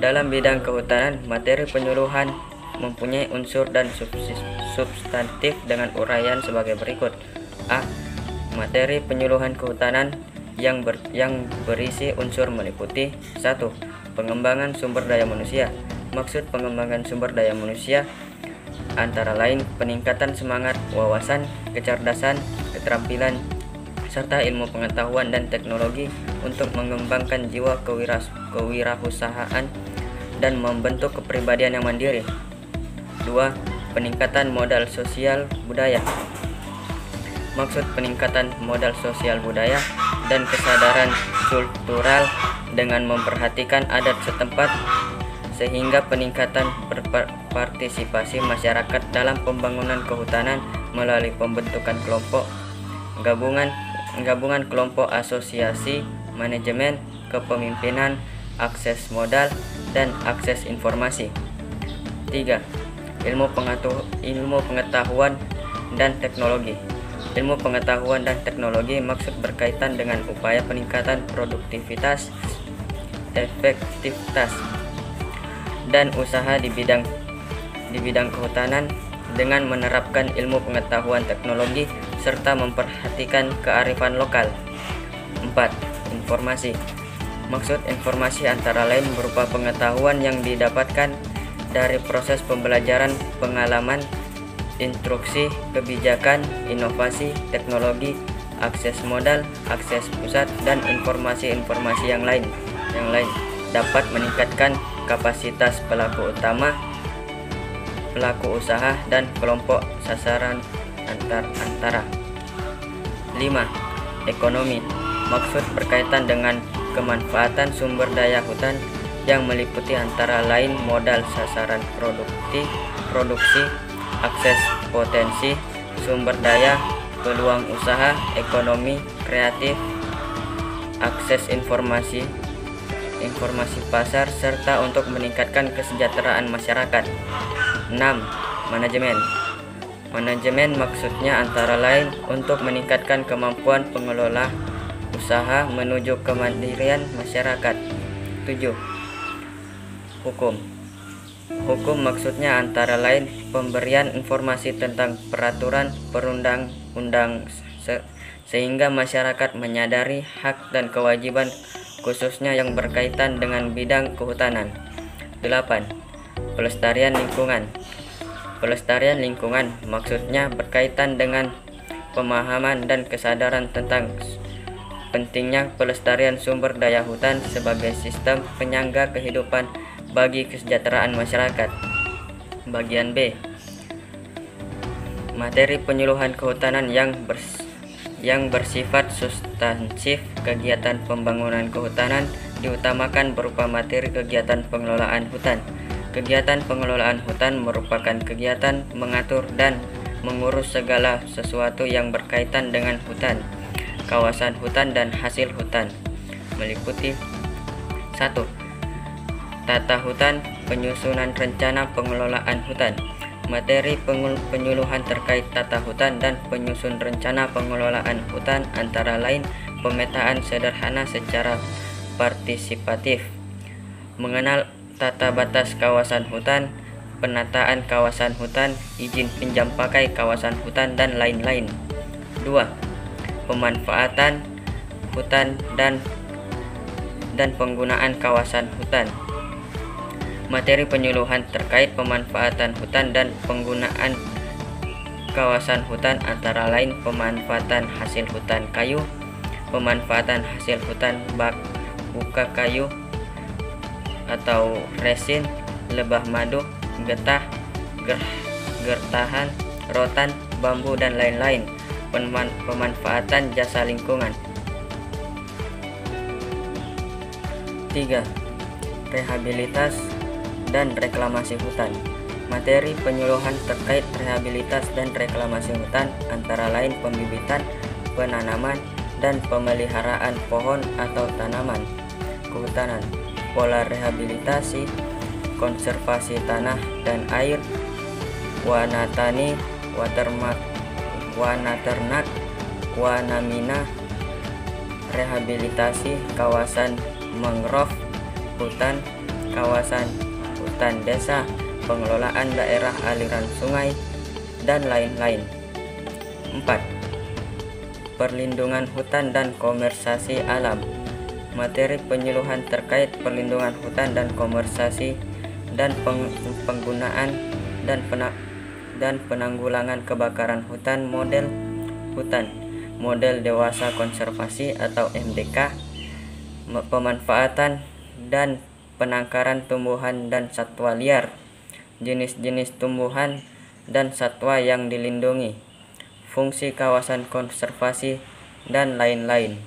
Dalam bidang kehutanan, materi penyuluhan mempunyai unsur dan substantif dengan uraian sebagai berikut. A. Materi penyuluhan kehutanan yang berisi unsur meliputi 1. Pengembangan sumber daya manusia. Maksud pengembangan sumber daya manusia antara lain peningkatan semangat, wawasan, kecerdasan, keterampilan, serta ilmu pengetahuan dan teknologi untuk mengembangkan jiwa kewirausahaan dan membentuk kepribadian yang mandiri. 2. Peningkatan modal sosial budaya. Maksud peningkatan modal sosial budaya dan kesadaran kultural dengan memperhatikan adat setempat sehingga peningkatan partisipasi masyarakat dalam pembangunan kehutanan melalui pembentukan kelompok, gabungan kelompok, asosiasi, manajemen, kepemimpinan, akses modal, dan akses informasi. 3. Ilmu pengetahuan dan teknologi. Ilmu pengetahuan dan teknologi maksud berkaitan dengan upaya peningkatan produktivitas, efektivitas, dan usaha di bidang kehutanan dengan menerapkan ilmu pengetahuan teknologi serta memperhatikan kearifan lokal. 4. Informasi. Maksud informasi antara lain berupa pengetahuan yang didapatkan dari proses pembelajaran, pengalaman, instruksi, kebijakan, inovasi, teknologi, akses modal, akses pusat, dan informasi-informasi yang lain dapat meningkatkan kapasitas pelaku utama, pelaku usaha, dan kelompok sasaran antara. 5. Ekonomi. Maksud berkaitan dengan kemanfaatan sumber daya hutan yang meliputi antara lain modal sasaran produksi, akses potensi sumber daya, peluang usaha, ekonomi kreatif, akses informasi pasar, serta untuk meningkatkan kesejahteraan masyarakat. 6. Manajemen maksudnya antara lain untuk meningkatkan kemampuan pengelola usaha menuju kemandirian masyarakat. 7. Hukum maksudnya antara lain pemberian informasi tentang peraturan perundang-undang sehingga masyarakat menyadari hak dan kewajiban khususnya yang berkaitan dengan bidang kehutanan. 8. Pelestarian lingkungan. Pelestarian lingkungan maksudnya berkaitan dengan pemahaman dan kesadaran tentang pentingnya pelestarian sumber daya hutan sebagai sistem penyangga kehidupan bagi kesejahteraan masyarakat. Bagian B. Materi penyuluhan kehutanan yang bersifat substansif. Kegiatan pembangunan kehutanan diutamakan berupa materi kegiatan pengelolaan hutan. Kegiatan pengelolaan hutan merupakan kegiatan mengatur dan mengurus segala sesuatu yang berkaitan dengan hutan, kawasan hutan, dan hasil hutan. Meliputi 1. Tata hutan, penyusunan rencana pengelolaan hutan. Materi penyuluhan terkait tata hutan dan penyusun rencana pengelolaan hutan antara lain pemetaan sederhana secara partisipatif, mengenal tata batas kawasan hutan, penataan kawasan hutan, izin pinjam pakai kawasan hutan, dan lain-lain. 2. Pemanfaatan hutan dan penggunaan kawasan hutan. Materi penyuluhan terkait pemanfaatan hutan dan penggunaan kawasan hutan antara lain pemanfaatan hasil hutan kayu, pemanfaatan hasil hutan buka kayu atau resin, lebah madu, getah, gertahan, rotan, bambu, dan lain-lain. Pemanfaatan jasa lingkungan. 3. Rehabilitas dan reklamasi hutan. Materi penyuluhan terkait rehabilitas dan reklamasi hutan antara lain pembibitan, penanaman, dan pemeliharaan pohon atau tanaman kehutanan, pola rehabilitasi, konservasi tanah dan air, wanatani, wanaternak, wanamina, rehabilitasi kawasan mangrove, hutan, kawasan hutan desa, pengelolaan daerah aliran sungai, dan lain-lain. 4. Perlindungan hutan dan konservasi alam. Materi penyuluhan terkait perlindungan hutan dan konservasi dan penggunaan dan penanggulangan kebakaran hutan, model hutan, model dewasa konservasi atau MDK, pemanfaatan dan penangkaran tumbuhan dan satwa liar, jenis-jenis tumbuhan dan satwa yang dilindungi, fungsi kawasan konservasi, dan lain-lain.